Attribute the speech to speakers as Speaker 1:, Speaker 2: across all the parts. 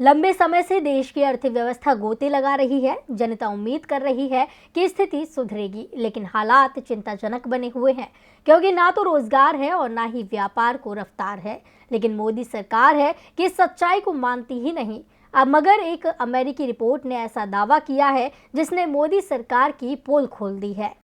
Speaker 1: लंबे समय से देश की अर्थव्यवस्था गोते लगा रही है। जनता उम्मीद कर रही है कि स्थिति सुधरेगी, लेकिन हालात चिंताजनक बने हुए हैं, क्योंकि ना तो रोजगार है और ना ही व्यापार को रफ्तार है। लेकिन मोदी सरकार है कि इस सच्चाई को मानती ही नहीं। अब मगर एक अमेरिकी रिपोर्ट ने ऐसा दावा किया है जिसने मोदी सरकार की पोल खोल दी है।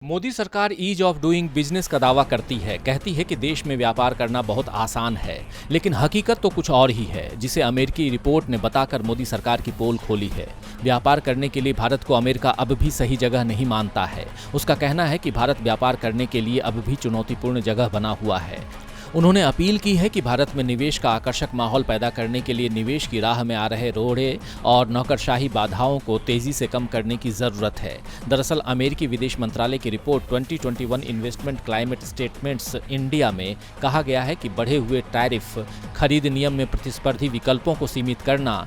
Speaker 2: मोदी सरकार ईज ऑफ डूइंग बिजनेस का दावा करती है, कहती है कि देश में व्यापार करना बहुत आसान है, लेकिन हकीकत तो कुछ और ही है, जिसे अमेरिकी रिपोर्ट ने बताकर मोदी सरकार की पोल खोली है। व्यापार करने के लिए भारत को अमेरिका अब भी सही जगह नहीं मानता है। उसका कहना है कि भारत व्यापार करने के लिए अब भी चुनौतीपूर्ण जगह बना हुआ है। उन्होंने अपील की है कि भारत में निवेश का आकर्षक माहौल पैदा करने के लिए निवेश की राह में आ रहे रोड़े और नौकरशाही बाधाओं को तेजी से कम करने की जरूरत है। दरअसल अमेरिकी विदेश मंत्रालय की report 2021 investment climate statements India में कहा गया है कि बढ़े हुए टैरिफ, खरीद नियम में प्रतिस्पर्धी विकल्पों को सीमित करना,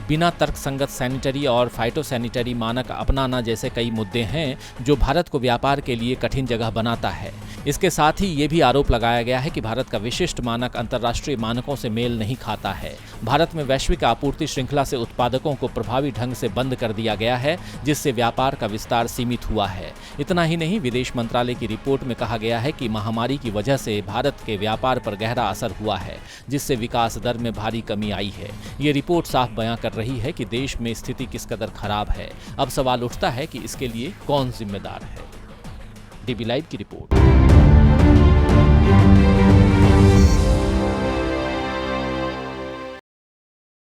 Speaker 2: बिना तर्कसंगत सैनिटरी और फाइटोसैनिटरी मानक अपनाना जैसे कई मुद्दे हैं जो भारत को व्यापार के लिए कठिन जगह बनाता है। इसके साथ ही ये भी आरोप लगाया गया है कि भारत का विशिष्ट मानक अंतर्राष्ट्रीय मानकों से मेल नहीं खाता है। भारत में वैश्विक आपूर्ति श्रृंखला से उत्पादकों को प्रभावी ढंग से बंद कर दिया गया है, जिससे व्यापार का विस्तार सीमित हुआ है। इतना ही नहीं, विदेश मंत्रालय की रिपोर्ट में कहा गया है कि महामारी की वजह से भारत के व्यापार पर गहरा असर हुआ है, जिससे विकास दर में भारी कमी आई है। ये रिपोर्ट साफ बयां कर रही है कि देश में स्थिति किस कदर खराब है। अब सवाल उठता है कि इसके लिए कौन जिम्मेदार है। डीबी लाइव की रिपोर्ट।